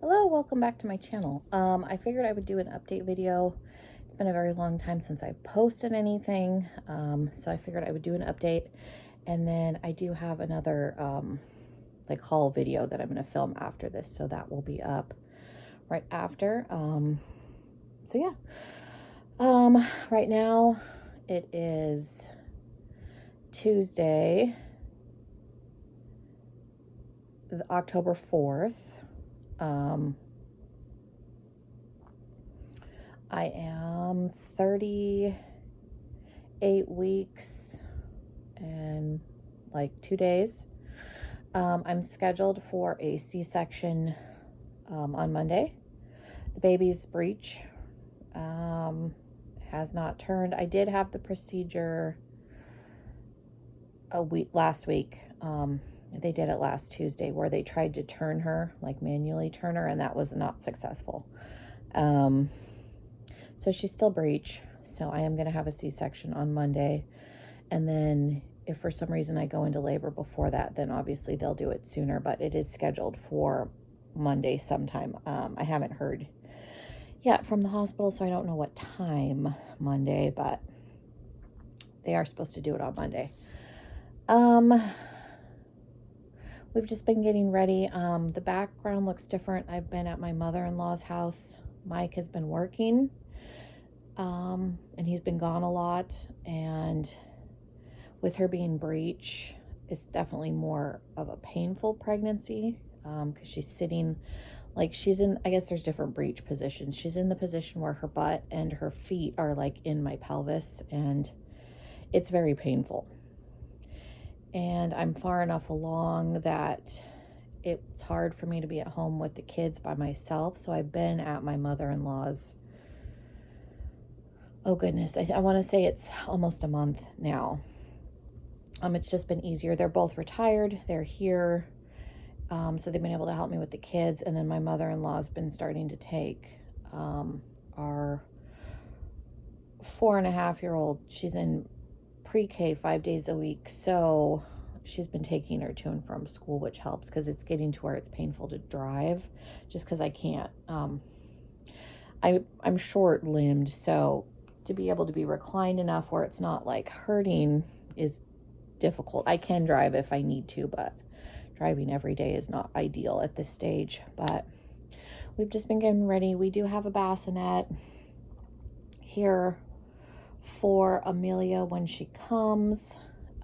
Hello, welcome back to my channel. I figured I would do an update video. It's been a very long time since I've posted anything, so I figured I would do an update. And then I do have another like haul video that I'm going to film after this, so that will be up right after. So yeah. Right now it is Tuesday, October 4th. I am 38 weeks and like 2 days. I'm scheduled for a C-section on Monday. The baby's breech has not turned. I did have the procedure last week. They did it last Tuesday where they tried to turn her, like manually turn her, and that was not successful. So she's still breech. So I am going to have a C-section on Monday. And then if for some reason I go into labor before that, then obviously they'll do it sooner, but it is scheduled for Monday sometime. I haven't heard yet from the hospital, so I don't know what time Monday, but they are supposed to do it on Monday. We've just been getting ready. The background looks different. I've been at my mother-in-law's house. Mike has been working, and he's been gone a lot. And with her being breech, it's definitely more of a painful pregnancy, because she's sitting, like she's in, I guess there's different breech positions. She's in the position where her butt and her feet are like in my pelvis, and it's very painful. And I'm far enough along that it's hard for me to be at home with the kids by myself. So I've been at my mother-in-law's, oh goodness, I want to say it's almost a month now. It's just been easier. They're both retired. They're here. So they've been able to help me with the kids. And then my mother-in-law's been starting to take our 4.5-year-old. She's in pre-K 5 days a week, so she's been taking her to and from school, which helps because it's getting to where it's painful to drive, just because I can't. I'm short-limbed, so to be able to be reclined enough where it's not like hurting is difficult. I can drive if I need to, but driving every day is not ideal at this stage. But we've just been getting ready. We do have a bassinet here for Amelia when she comes.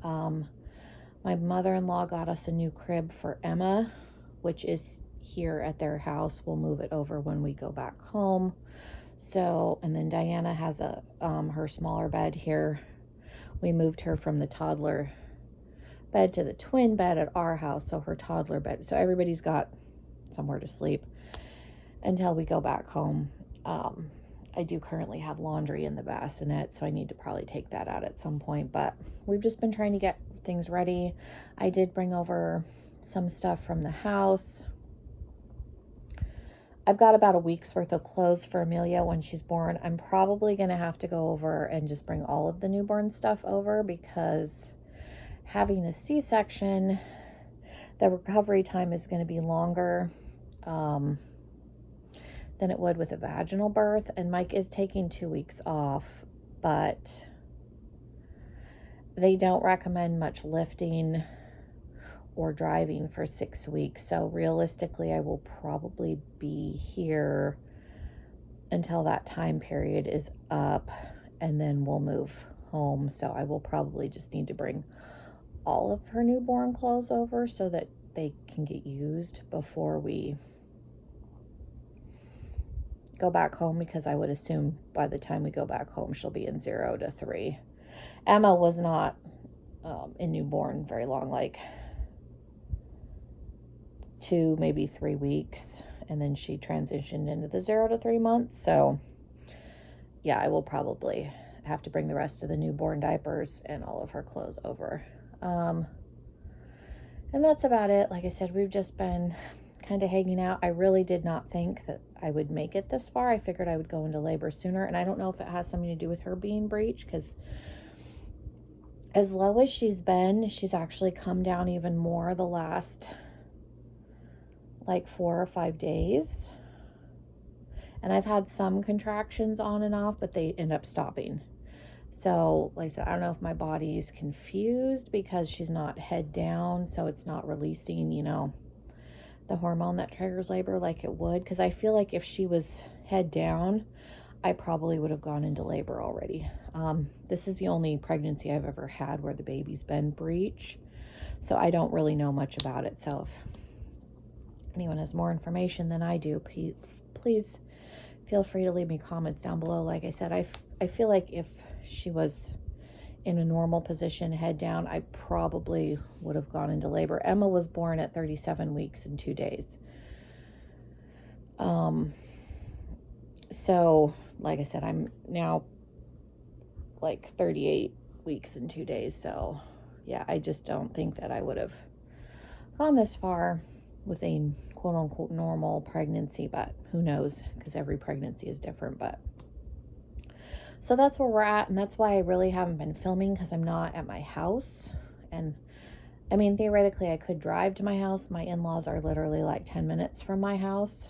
My mother-in-law got us a new crib for Emma, which is here at their house. We'll move it over when we go back home. So, and then Diana has a her smaller bed here. We moved her from the toddler bed to the twin bed at our house, so her toddler bed. So everybody's got somewhere to sleep until we go back home. I do currently have laundry in the bassinet, so I need to probably take that out at some point, but we've just been trying to get things ready. I did bring over some stuff from the house. I've got about a week's worth of clothes for Amelia when she's born. I'm probably going to have to go over and just bring all of the newborn stuff over because having a C-section, the recovery time is going to be longer than it would with a vaginal birth. And Mike is taking 2 weeks off, but they don't recommend much lifting or driving for 6 weeks. So realistically, I will probably be here until that time period is up, and then we'll move home. So I will probably just need to bring all of her newborn clothes over so that they can get used before we go back home, because I would assume by the time we go back home she'll be in 0 to 3. Emma was not in newborn very long, like 2, maybe 3 weeks, and then she transitioned into the 0 to 3 months. So yeah, I will probably have to bring the rest of the newborn diapers and all of her clothes over. And that's about it. Like I said, we've just been kind of hanging out. I really did not think that I would make it this far. I figured I would go into labor sooner, and I don't know if it has something to do with her being breech, because as low as she's been, she's actually come down even more the last like 4 or 5 days. And I've had some contractions on and off, but they end up stopping. So, like I said, I don't know if my body's confused because she's not head down, so it's not releasing, you know, the hormone that triggers labor like it would. Because I feel like if she was head down, I probably would have gone into labor already. This is the only pregnancy I've ever had where the baby's been breech. So I don't really know much about it. So if anyone has more information than I do, please feel free to leave me comments down below. Like I said, I feel like if she was in a normal position, head down, I probably would have gone into labor. Emma was born at 37 weeks and 2 days. So, like I said, I'm now like 38 weeks and 2 days. So, yeah, I just don't think that I would have gone this far with a quote unquote normal pregnancy, but who knows, because every pregnancy is different. But so that's where we're at, and that's why I really haven't been filming, because I'm not at my house. And I mean, theoretically I could drive to my house. My in-laws are literally like 10 minutes from my house,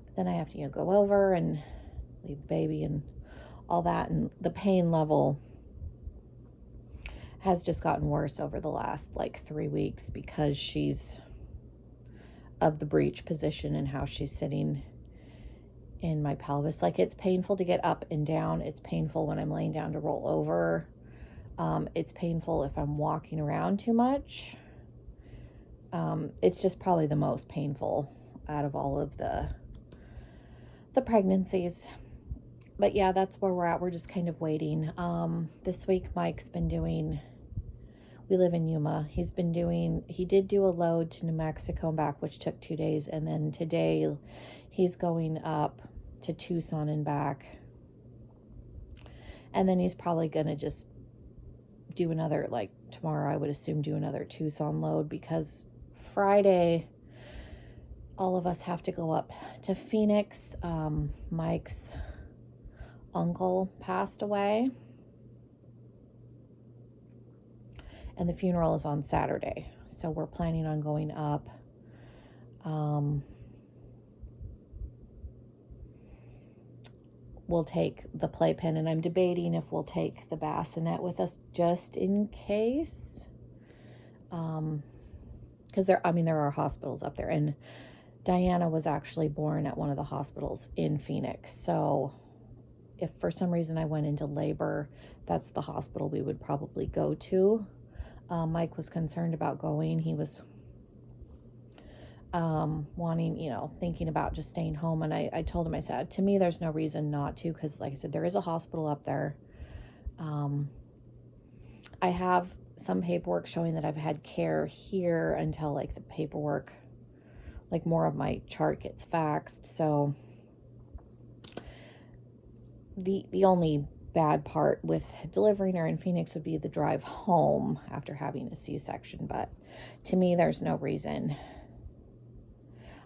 but then I have to, you know, go over and leave the baby and all that. And the pain level has just gotten worse over the last like 3 weeks because she's of the breech position and how she's sitting in my pelvis. Like, it's painful to get up and down. It's painful when I'm laying down to roll over. It's painful if I'm walking around too much. It's just probably the most painful out of all of the pregnancies. But yeah, that's where we're at. We're just kind of waiting. This week Mike's been doing, we live in Yuma. He did do a load to New Mexico and back, which took 2 days. And then today he's going up to Tucson and back. And then he's probably going to just do another, like tomorrow, I would assume, do another Tucson load, because Friday, all of us have to go up to Phoenix. Mike's uncle passed away, and the funeral is on Saturday. So we're planning on going up. We'll take the playpen, and I'm debating if we'll take the bassinet with us just in case. Because there are hospitals up there, and Diana was actually born at one of the hospitals in Phoenix. So if for some reason I went into labor, that's the hospital we would probably go to. Mike was concerned about going. He was wanting, you know, thinking about just staying home. And I told him, I said, to me, there's no reason not to, because like I said, there is a hospital up there. I have some paperwork showing that I've had care here until like the paperwork, like more of my chart gets faxed. So the only bad part with delivering her in Phoenix would be the drive home after having a C-section. But to me, there's no reason.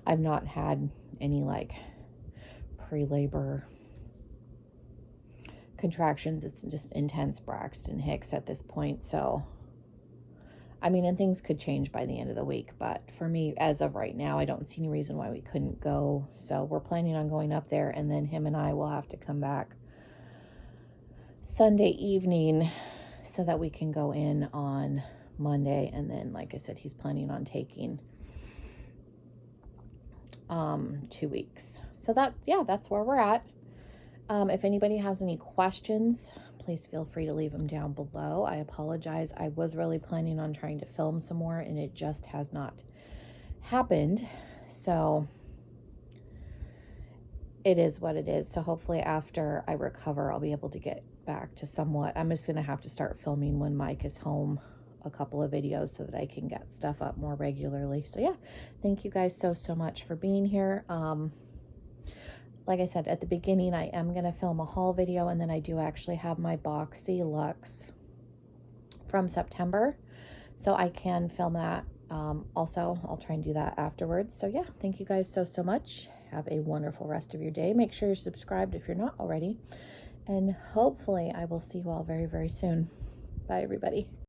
I've not had any like pre-labor contractions. It's just intense Braxton Hicks at this point. So, I mean, and things could change by the end of the week. But for me, as of right now, I don't see any reason why we couldn't go. So we're planning on going up there, and then him and I will have to come back Sunday evening so that we can go in on Monday. And then, like I said, he's planning on taking 2 weeks. So that's where we're at. If anybody has any questions, please feel free to leave them down below. I apologize. I was really planning on trying to film some more, and it just has not happened. So it is what it is. So hopefully after I recover, I'll be able to get back to somewhat. I'm just going to have to start filming when Mike is home, a couple of videos, so that I can get stuff up more regularly. So yeah, thank you guys so much for being here. Like I said at the beginning, I am going to film a haul video, and then I do actually have my Boxy Luxe from September, so I can film that. Also, I'll try and do that afterwards. So yeah, thank you guys so much. Have a wonderful rest of your day. Make sure you're subscribed if you're not already, and hopefully I will see you all very soon. Bye, everybody.